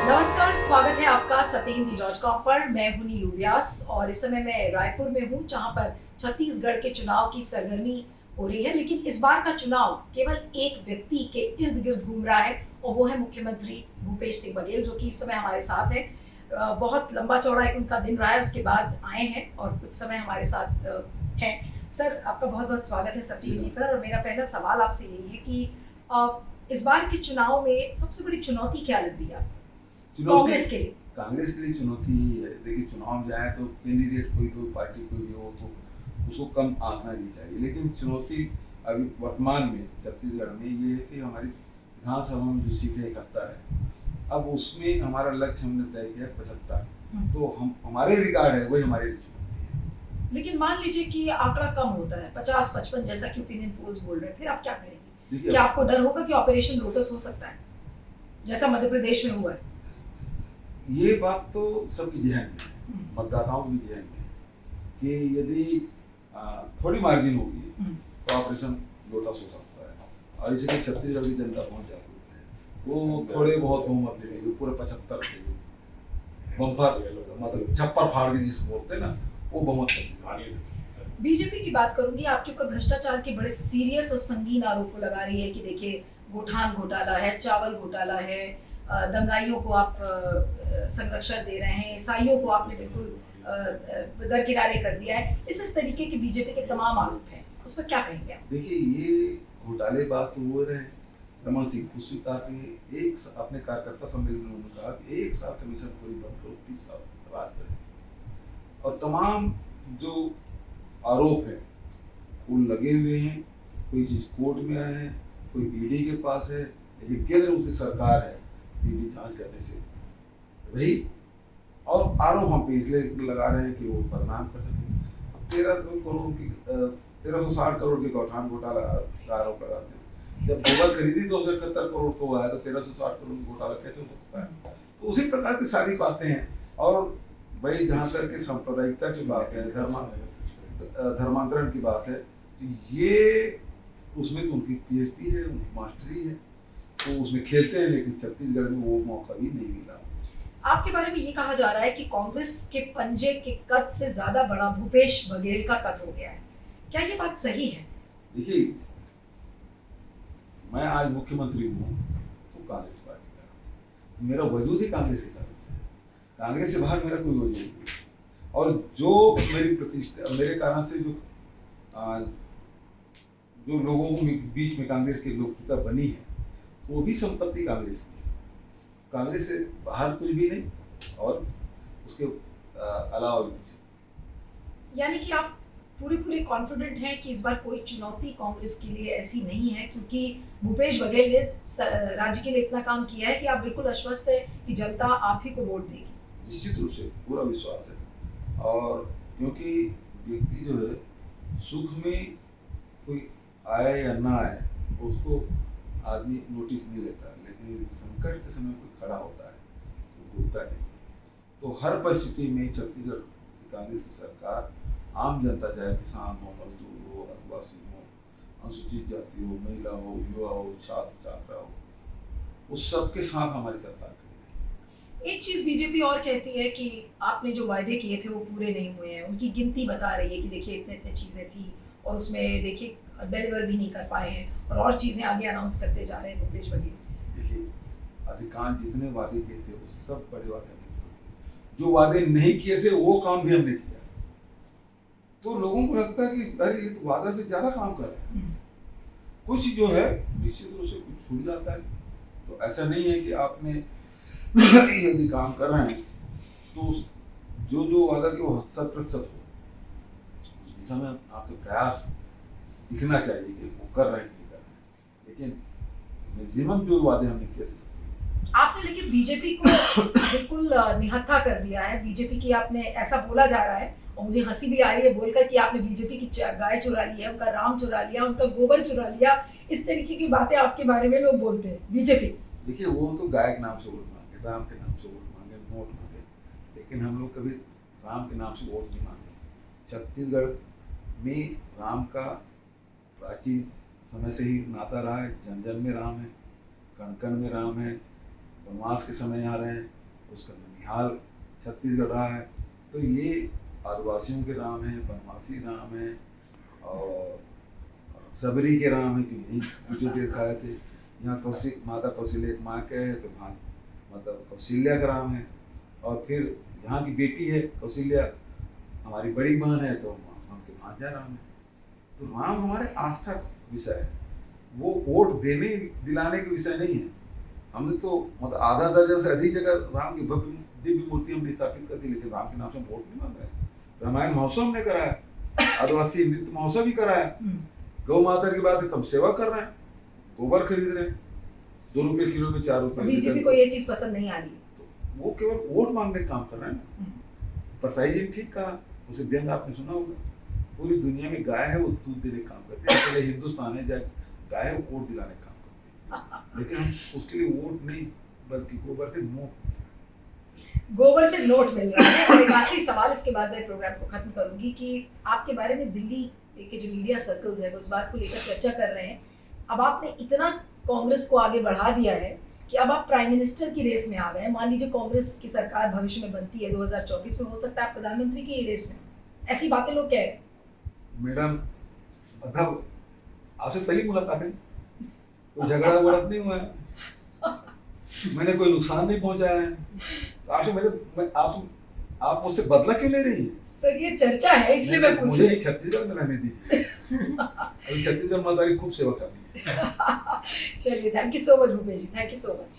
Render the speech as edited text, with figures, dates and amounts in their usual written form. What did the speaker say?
नमस्कार, स्वागत है आपका सत्यहिंदी.com पर। मैं हूं नीलू व्यास और इस समय मैं रायपुर में हूं, जहां पर छत्तीसगढ़ के चुनाव की सरगर्मी हो रही है। लेकिन इस बार का चुनाव केवल एक व्यक्ति के इर्द गिर्द घूम रहा है और वो है मुख्यमंत्री भूपेश सिंह बघेल, जो कि इस समय हमारे साथ है। बहुत लंबा चौड़ा एक उनका दिन रहा है, उसके बाद आए हैं और कुछ समय हमारे साथ हैं। सर, आपका बहुत बहुत स्वागत है सत्यहिंदी पर। और मेरा पहला सवाल आपसे यही है कि इस बार के चुनाव में सबसे बड़ी चुनौती क्या लग रही है आपको? कांग्रेस के लिए? कांग्रेस के लिए चुनौती ही है। देखिए, चुनाव जाए तो कैंडिडेट कोई पार्टी कोई भी हो तो उसको कम आंकना नहीं चाहिए, लेकिन चुनौती अभी वर्तमान में छत्तीसगढ़ में ये है कि हमारी विधानसभा में जो सीटें इकहत्तर है, अब उसमें हमारा लक्ष्य हमने तय किया 75। तो हम हमारे रिकॉर्ड है वही हमारे लिए चुनौती है। लेकिन मान लीजिए कि आंकड़ा कम होता है 50-55 जैसा कि ओपिनियन पोल्स बोल रहे हैं, फिर आप क्या करेंगे? क्या आपको डर होगा कि ऑपरेशन लोटस हो सकता है जैसा मध्य प्रदेश में हुआ है? ये बात तो सबकी जहन में है, मतदाताओं की जहन में है कि यदि थोड़ी मार्जिन होगी तो ऑपरेशन लोटस हो सकता है। और जैसे कि छत्तीसगढ़ की जनता बहुत जागरूक है, वो थोड़े बहुत बहुमत ले लेगी, पूरे 75 बम्पर मतलब छप्पर फाड़ के जिसको बोलते हैं ना, वो बहुमत लेगी। बीजेपी की बात करूंगी, आपके ऊपर भ्रष्टाचार के बड़े सीरियस और संगीन आरोप लगा रही है कि देखिए गोठान घोटाला है, चावल घोटाला है, दंगाइयों को आप संरक्षण दे रहे हैं, ईसाइयों को आपने बिल्कुल दरकिनारे कर दिया है। इस तरीके के बीजेपी के तमाम आरोप हैं, उस पर क्या कहेंगे आप? देखिए, ये घोटालेबाज तो वो रहे रमन सिंह। उसने कहा कि अपने कार्यकर्ता सम्मेलन में उन्होंने कहा कि 1 साल कमीशन पूरी बंद करो, 30 साल राज करेंगे। और तमाम जो आरोप है वो लगे हुए हैं। कोई चीज़ कोर्ट में आए हैं, कोई ईडी के पास है, लेकिन केंद्र में उसकी सरकार है, ईडी जांच करने से रही। और आरोप हम पे इसलिए लगा रहे हैं कि वो बदनाम कर सकें। 1360 करोड़ के गौठान घोटाला का आरोप लगाते हैं। जब गोबर खरीदी 271 करोड़ को आया तो 1360 करोड़ घोटाला कैसे हो सकता है? तो उसी प्रकार की सारी बातें हैं। और भाई, जहाँ तक कि सांप्रदायिकता की बात है, धर्मांतरण की बात है, तो ये उसमें तो उनकी पीएचडी है, उनकी मास्टरी है, तो उसमें खेलते हैं। लेकिन छत्तीसगढ़ में वो मौका भी नहीं मिला। आपके बारे में ये कहा जा रहा है कि कांग्रेस के पंजे के कद से ज्यादा बड़ा भूपेश बघेल का कद हो गया है, क्या ये बात सही है? देखिए, मैं आज मुख्यमंत्री हूँ तो कांग्रेस पार्टी का, मेरा वजूद ही कांग्रेस के कारण से है। कांग्रेस से बाहर मेरा कोई वजूद नहीं। और जो मेरी प्रतिष्ठा, मेरे कारण से जो लोगों के बीच में कांग्रेस की लोकप्रियता बनी है, वो भी संपत्ति कांग्रेस की है। कांग्रेस से बाहर कुछ भी नहीं और उसके अलावा भी कुछ। यानी कि आप पूरे कॉन्फिडेंट हैं कि इस बार कोई चुनौती कांग्रेस के लिए ऐसी नहीं है, क्योंकि भूपेश बघेल ने राज्य के लिए इतना काम किया है कि आप बिल्कुल आश्वस्त है कि जनता आप ही को वोट देगी? निश्चित रूप से पूरा विश्वास है। और क्योंकि व्यक्ति जो है, सुख में कोई आए या ना आए उसको आदमी नोटिस नहीं लेता, लेकिन संकट के समय कोई खड़ा होता है तो भूलता नहीं। तो हर परिस्थिति में छत्तीसगढ़ की कांग्रेस की सरकार आम जनता, चाहे किसान हो, मजदूर हो, आदिवासी हो, अनुसूचित जाति हो, महिला हो, युवा हो, छात्र छात्रा हो, उस सबके साथ हमारी सरकार खड़ी है। एक चीज बीजेपी और कहती है कि आपने जो वायदे किए थे वो पूरे नहीं हुए हैं। उनकी गिनती बता रही है कि देखिए इतने चीजें थी और उसमें देखिए डिलीवर भी नहीं कर पाए हैं और चीजें आगे अनाउंस करते जा रहे हैं भूपेश बघेल। देखिए, अधिकांश जितने वादे किए थे वो सब बड़े वादे हमने किए। जो वादे नहीं किए थे वो काम भी हमने किया। तो लोगों को लगता है कि अरे ये तो वादा से ज्यादा काम कर रहे हैं। कुछ जो है निश्चित रूप से कुछ छूट जाता है। तो ऐसा नहीं है कि आपने यदि काम कर रहे हैं तो जो वादा कि वो 100% हो, उस दिशा में आपके प्रयास दिखना चाहिए कि वो कर रहे हैं कि नहीं कर रहे हैं। लेकिन मैक्सिमम जो वादे हमने किए थे आपने, लेकिन बीजेपी को बिल्कुल निहत्था कर दिया है। बीजेपी की आपने, ऐसा बोला जा रहा है और मुझे हंसी भी आ रही है बोलकर कि आपने बीजेपी की गाय चुरा ली है, उनका राम चुरा लिया, उनका गोबर चुरा लिया। इस तरीके की बातें आपके बारे में लोग बोलते हैं बीजेपी। देखिए, वो तो गाय के नाम से वोट मांगे, राम के नाम से वोट मांगे, वोट मांगे, लेकिन हम लोग कभी राम के नाम से वोट नहीं मांगे। छत्तीसगढ़ में राम का प्राचीन समय से ही नाता रहा है। जन जन में राम है, कण कण में राम है, वनवास के समय यहाँ रहे, उसका ननिहाल छत्तीसगढ़ रहा है। तो ये आदिवासियों के राम हैं, वनवासी राम हैं और सबरी के राम हैं कि यही जो दिखाए थे। यहाँ माता कौशल्या एक माँ के है तो वहाँ मतलब कौशल्या का राम है, और फिर यहाँ की बेटी है कौशल्या, हमारी बड़ी बहन है तो उनके भांजा राम है। तो राम हमारे आस्था का विषय है, वो वोट देने दिलाने के विषय नहीं है। हमने तो मतलब आधा दर्जन से अधिक जगह राम की भव्य दिव्य मूर्ति हमने स्थापित कर दी, लेकिन राम के नाम से हम वोट नहीं मांग रहे। रामायण महोत्सव हमने कराया, आदिवासी नृत्य महोत्सव भी कराया, गौ माता की बात है तो हम सेवा कर रहे हैं, गोबर खरीद रहे हैं 2 रुपए किलो में 4 रुपए। बीजेपी को ये चीज पसंद नहीं आ रही है, तो वो केवल वोट मांगने का काम कर रहे हैं ना। परसाई जी ने ठीक कहा, उसे व्यंग आपने सुना होगा, पूरी दुनिया में गाय है वो दूध देने का काम करती है, पहले हिंदुस्तान है जब गाय है वो वोट दिलाने का काम करती है, लेकिन हम उसके लिए वोट नहीं बल्कि गोबर से नोट मिल रहा है। और एक आखिरी सवाल, इसके बाद मैं प्रोग्राम को खत्म करूंगी कि आपके बारे में दिल्ली के जो मीडिया सर्कल्स है उस बात को लेकर चर्चा कर रहे हैं। अब आपने इतना कांग्रेस को आगे बढ़ा दिया है कि अब आप प्राइम मिनिस्टर की रेस में आ गए हैं। मान लीजिए कांग्रेस की सरकार भविष्य में बनती है 2024 में, हो सकता है आप प्रधानमंत्री की रेस में, ऐसी बातें लोग कह रहे हैं। मैडम मतलब आपसे पहली मुलाकात है, कोई झगड़ा वगड़ा नहीं हुआ है, मैंने कोई नुकसान नहीं पहुंचाया है, तो आपसे आप मुझसे बदला क्यों ले रही हैं? सर ये चर्चा है इसलिए मैं पूछ रही मुझे छत्तीसगढ़ में रहने दीजिए। अभी छत्तीसगढ़ में हमारी खूब सेवा करनी है। चलिए, thank you so much Bhupesh ji, thank you so much.